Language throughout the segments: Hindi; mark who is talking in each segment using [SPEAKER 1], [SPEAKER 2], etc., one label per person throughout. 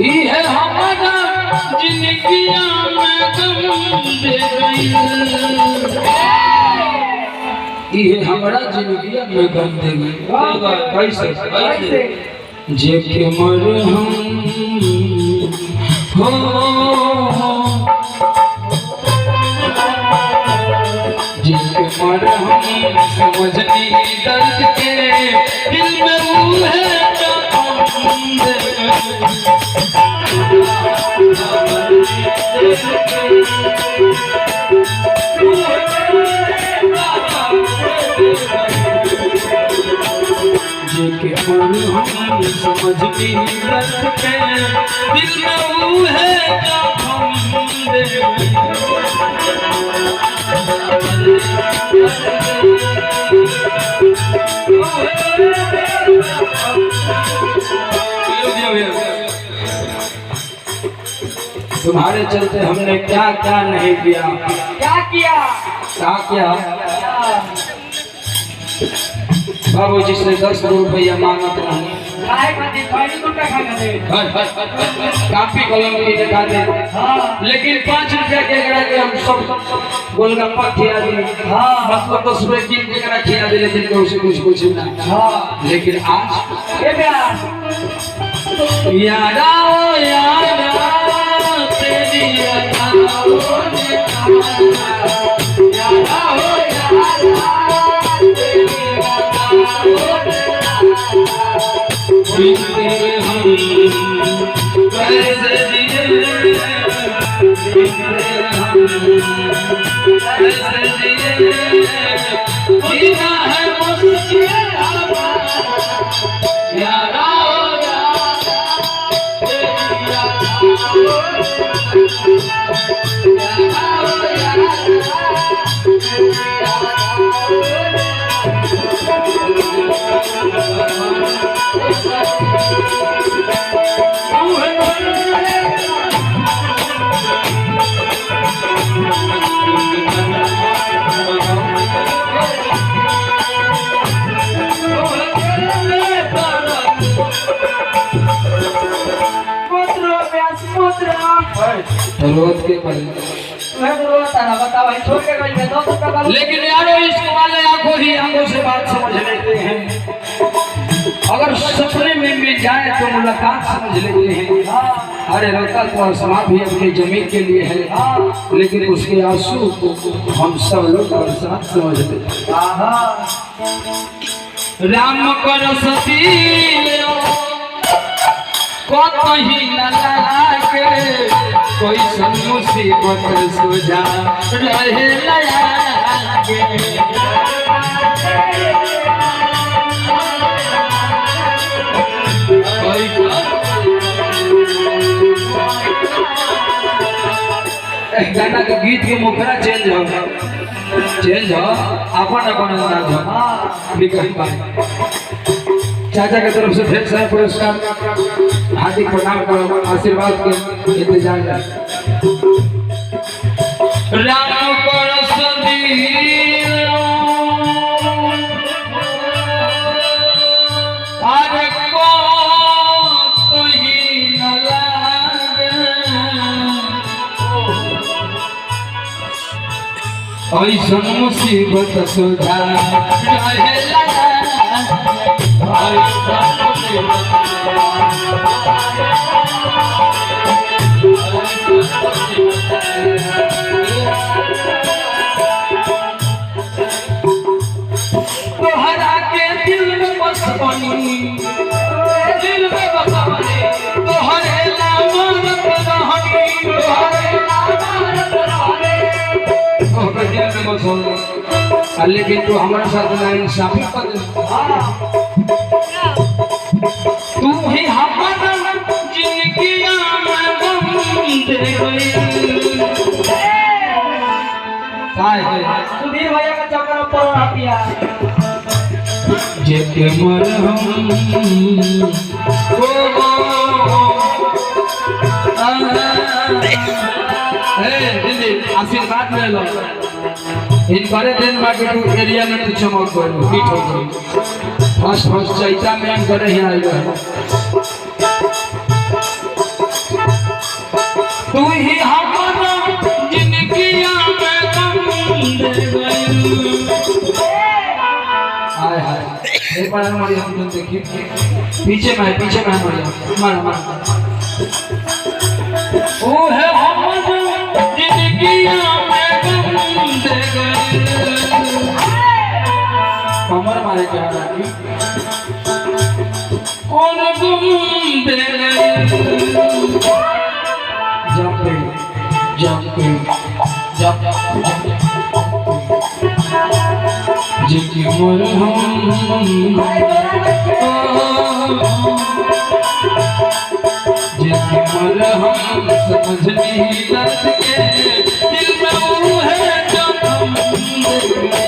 [SPEAKER 1] ये है हमारा जिंदगिया में गम दे गई, ये हमारा जिंदगिया में गम दे गई। कैसे कैसे जेके मर हम हो जेके मर हम समझनी दर्द के दिल में वो है जो गम दे जेके मर हम समझनी दर्द के दिल में वो है जो गम दे तुम्हारे चलते हमने क्या क्या नहीं किया,
[SPEAKER 2] क्या किया
[SPEAKER 1] बाबूजी से 10 रुपया मांगत नहीं, काफी कलम की दिखा दे, लेकिन 5 रुपया के करा के हम सब गोलगप्पा खिला दे, मतलब 10 रुपये कीन के करा खिला दे, लेकिन उसे कुछ ना। लेकिन आज यारा तेरी कैसे जिए जीना है मुश्किल यारा रोज के लेकिन यारो इश्क वाले आंखों ही आंखों से बात समझ लेते हैं, अगर सपने में मिल जाए तो मुलाकात समझ लेते हैं। अरे रोता तो आसमां भी अपनी जमीन के लिए है, लेकिन उसके आंसू को हम सब लोग बरसात समझ लेते हैं। राम कर सती को कहीं न लागे, कोई मुसीबत सुझा रहे लगे। गाना के गीत के मुखरा चेंज हो अपन अंदाज हो। चाचा की तरफ से ढेर सारे पुरस्कार, हार्दिक प्रणाम करो, आशीर्वाद के इंतजार है। राम परस अरे को तो ही न लागे, ऐसन मुसीबत सुझा रहे लगा। तोहरा के दिल में बस बनी, दिल में बस बनी, तोहरे नाम रत रहनी, दिल में बस बनी। लेकिन तू हमारे साथ ना इंसाफी कर, तू ही हमारा जिंदगिया में गम दे गई।
[SPEAKER 2] सुधीर भैया का चक्कर पर पिया
[SPEAKER 1] जेके मर हम आशीर्वाद ले लो। इनकरे दिन बाकी तू एरिया में तू चमक गई हिट हो गई फर्स्ट चैता में हम करे ही आई गए तू ही हमारा जिंदगी में गम दे गई हाय हाय एक बार हमारी हम लोग देखिए पीछे में हमारी मारा मारा ओ है हमारा जिंदगी में गम दे गई कमर मारे क्या रानी और गम दे गई जब जिनकी उम्र हम समझ नहीं दर्द के दिल में वो है जब हम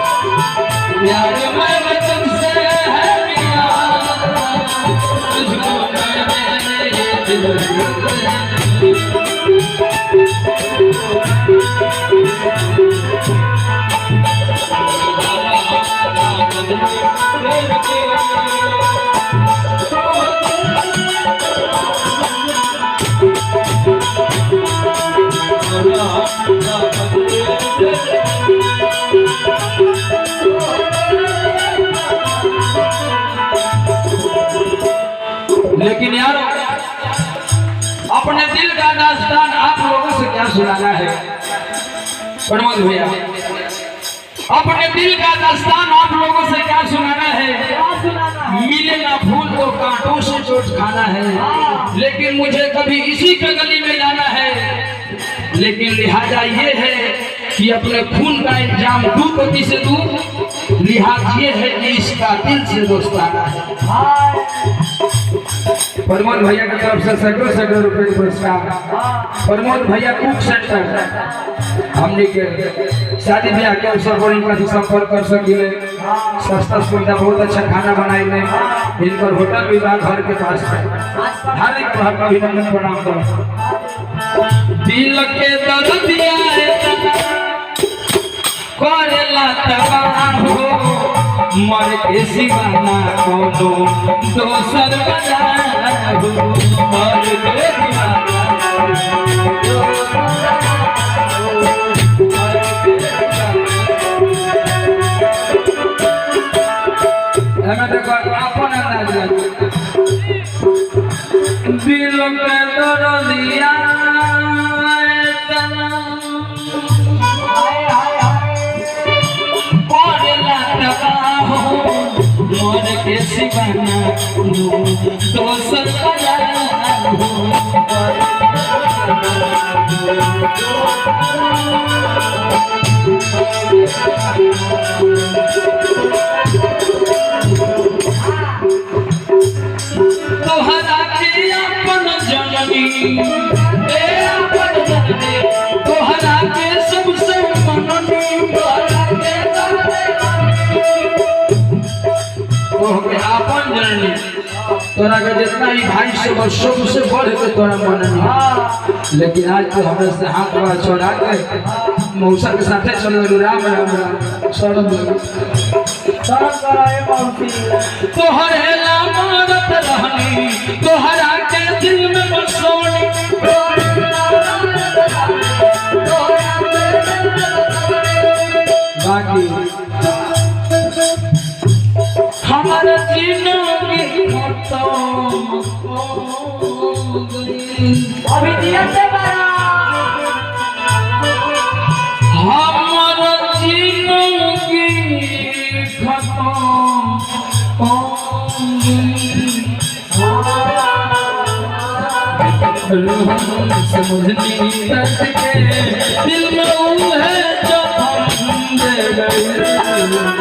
[SPEAKER 1] यार मैंने तुमसे है मिला तुझको मैंने ये दिल लेकिन यार अपने दिल का दास्तान आप लोगों से क्या सुनाना है प्रमोद भैया अपने दिल का दास्तान आप लोगों से क्या सुनाना है मिलेगा फूल तो कांटों से चोट खाना है लेकिन मुझे कभी इसी के गली में जाना है लेकिन लिहाजा ये है कि अपने खून का इंतजाम दूर पति से दूर लिहाज ये है कि इसका दिल से दोस्ताना है प्रमोद भैया की तरफ से सैकड़ों रुपए पुरस्कार प्रमोद भैया कुक सेंटर हमने के शादी ब्याह के अवसर पर इनका संपर्क कर सकिए सस्ता सुविधा बहुत अच्छा खाना बनाए इनकर होटल भी घर के पास है हार्दिक अभिनंदन प्रणाम करो दिल के दर्द दिया करेला तबाह हो मर के सिवाना कोनो दोसर बना हो मर के सिवाना हमें देखो अपन अंदाज दिल के दर्द दिया मोर के सिवाना दोसर तोहरा के अपन जननी तोहरा के सबसे मननी आपन जननी तोरा के जितना ही भाई से वर्षों से बढ़ के तोरा मननी लेकिन आज तो हमें से हाथ बार छोड़ा के मौसा के साथे चल राम राम राम शरण कराए मौसी तोहरे ला मारत रहनी तोहरा के दिल में बसोनी बाकी हमारा जिंदगी खत्म हो गई अभी दिया से बड़ा हमारा जिंदगी खत्म समझनी दर्द के दिल में वो है जो हम दे गए